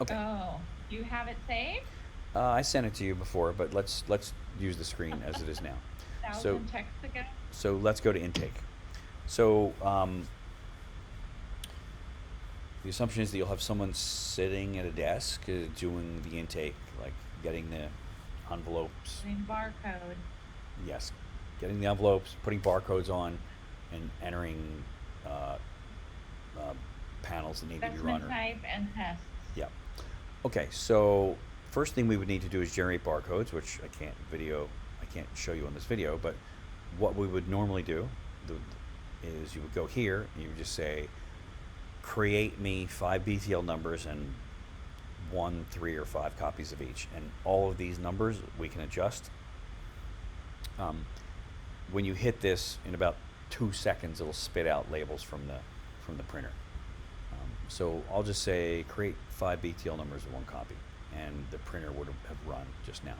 Okay. Oh, do you have it saved? I sent it to you before, but let's use the screen as it is now. So Thousand texts ago? so let's go to intake. So the assumption is that you'll have someone sitting at a desk doing the intake, like getting the envelopes. Doing barcode. Yes, getting the envelopes, putting barcodes on, and entering uh, uh, panels that need to be run. Specimen Or type and tests. yeah. Okay, so first thing we would need to do is generate barcodes, which I can't show you on this video, but what we would normally do is you would go here and you would just say, create me 5 BTL numbers and 1, 3, or 5 copies of each. And all of these numbers we can adjust. Um, when you hit this, in about 2 seconds, it'll spit out labels from the printer. So I'll just say create 5 BTL numbers in 1 copy, and the printer would have run just now.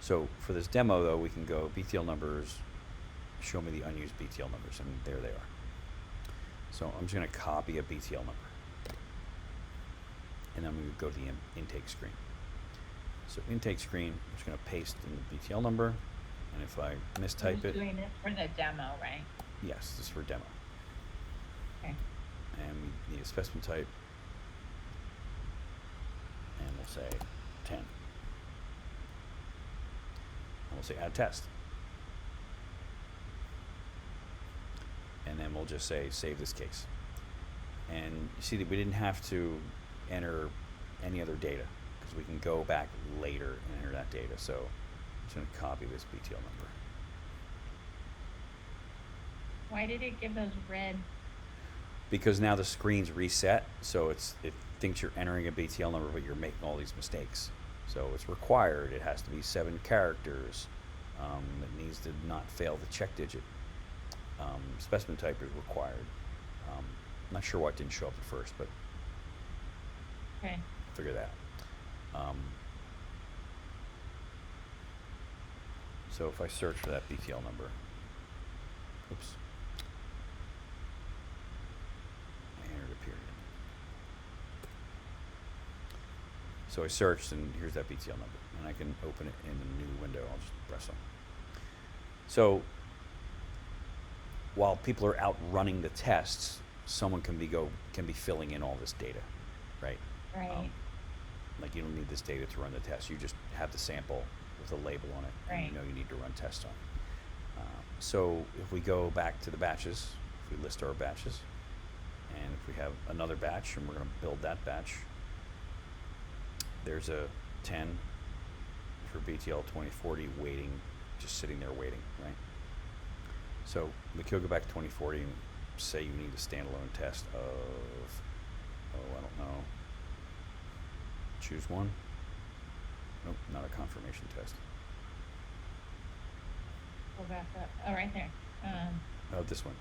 So for this demo, though, we can go BTL numbers, show me the unused BTL numbers, and there they are. So I'm just going to copy a BTL number, and then we would go to the intake screen. So intake screen, I'm just going to paste in the BTL number, and if I We're mistype just it, doing this for the demo, right? yes, this is for demo. Okay. And we need a specimen type, and we'll say 10. And we'll say add test. And then we'll just say save this case. And you see that we didn't have to enter any other data because we can go back later and enter that data. So I'm just going to copy this BTL number. Why did it give those red? Because now the screen's reset, so it thinks you're entering a BTL number, but you're making all these mistakes. So it's required. It has to be 7 characters. It needs to not fail the check digit. Specimen type is required. I'm not sure why it didn't show up at first, but Okay. I'll figure that out. So if I search for that BTL number, oops, I entered a period. So I searched, and here's that BTL number, and I can open it in a new window. I'll just press on. So while people are out running the tests, someone can be filling in all this data, right? Right. Like you don't need this data to run the test. You just have the sample with a label on it, and you Right. know you need to run tests on. So if we go back to the batches, if we list our batches, and if we have another batch, and we're going to build that batch, there's a 10 for BTL 2040 waiting, just sitting there waiting, right? So we could go back to 2040 and say you need a standalone test of, I don't know, choose one. Nope, not a confirmation test. Go back up. Oh, right there. Oh, this one.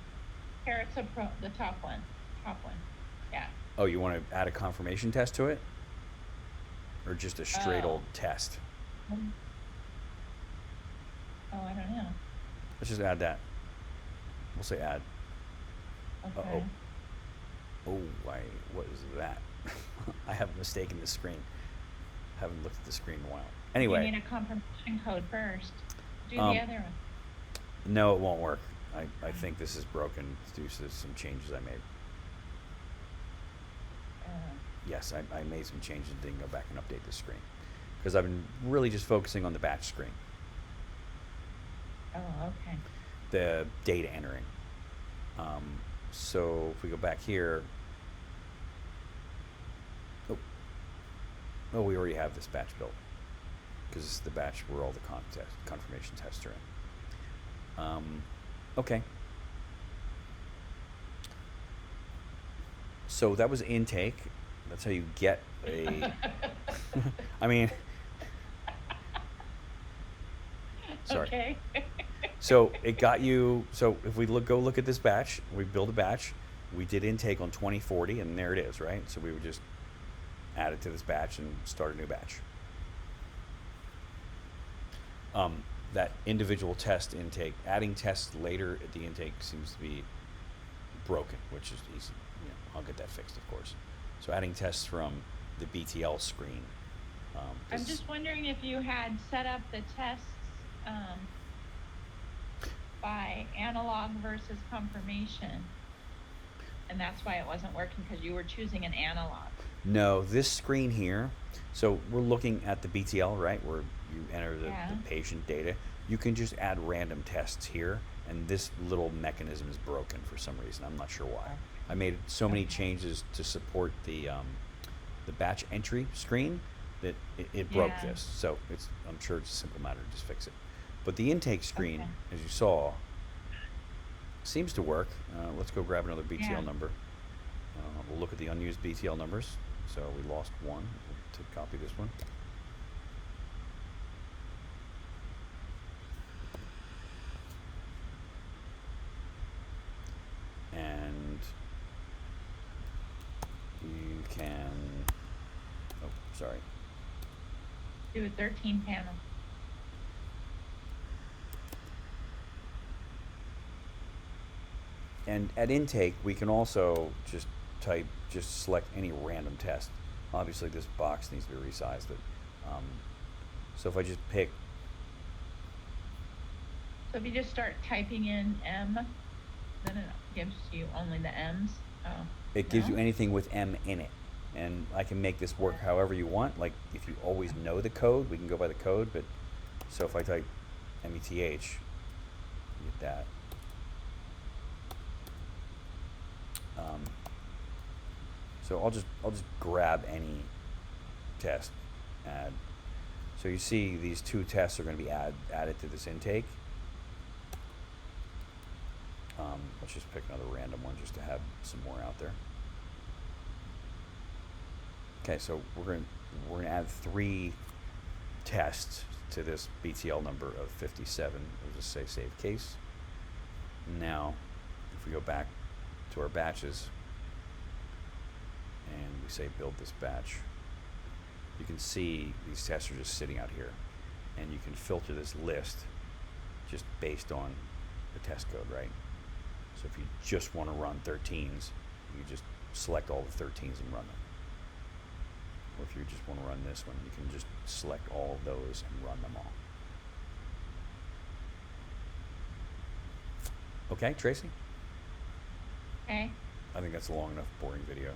Carrots the top one. Top one. Yeah. Oh, you want to add a confirmation test to it? Or just a straight Oh. old test? Um, Oh, I don't know. Let's just add that. We'll say add. Uh-oh. Okay. Oh, what is that? I have a mistake in the screen. Haven't looked at the screen in a while. You Anyway, need a confirmation code first. Do the um, other one. no, it won't work. I think this is broken due to some changes I made. Uh, Yes, I made some changes and didn't go back and update the screen. Because I've been really just focusing on the batch screen, oh, okay. the data entering. Um, so if we go back here, oh, oh, we already have this batch built because this is the batch where all the confirmation tests are in. Okay. So that was intake. That's how you get a. I mean, sorry. Okay. So it got you. So if we go look at this batch, we build a batch. We did intake on 2040, and there it is, right? So we would just add it to this batch and start a new batch. That individual test intake, adding tests later at the intake seems to be broken, which is easy. I'll get that fixed, of course. So adding tests from the BTL screen. I'm this- just wondering if you had set up the tests, by analog versus confirmation. And that's why it wasn't working, because you were choosing an analog. No, this screen here, so we're looking at the BTL, right, where you enter the Yeah. patient data. You can just add random tests here, and this little mechanism is broken for some reason. I'm not sure why. I made so many Okay. changes to support the batch entry screen that it broke Yeah. this. So I'm sure it's a simple matter to just fix it. But the intake screen, Okay. as you saw, seems to work. Let's go grab another BTL Yeah. number. We'll look at the unused BTL numbers. So we lost one to copy this one. And you can, oh, sorry. Do a 13 panel. And at intake, we can also just select any random test. Obviously, this box needs to be resized. So if I just pick, So if you just start typing in M, then it gives you only the M's. Oh. it gives no? you anything with M in it. And I can make this work however you want. Like, if you always know the code, we can go by the code. But so if I type METH, you get that. So I'll just grab any test, add. So you see these two tests are going to be added to this intake. Let's just pick another random one just to have some more out there. Okay, so we're going to add 3 tests to this BTL number of 57. We'll just say save case. Now, if we go back to our batches and we say build this batch, you can see these tests are just sitting out here, and you can filter this list just based on the test code, right? So if you just want to run 13s, you just select all the 13s and run them. Or if you just want to run this one, you can just select all of those and run them all. Okay, Tracy? Okay. I think that's a long enough, boring video.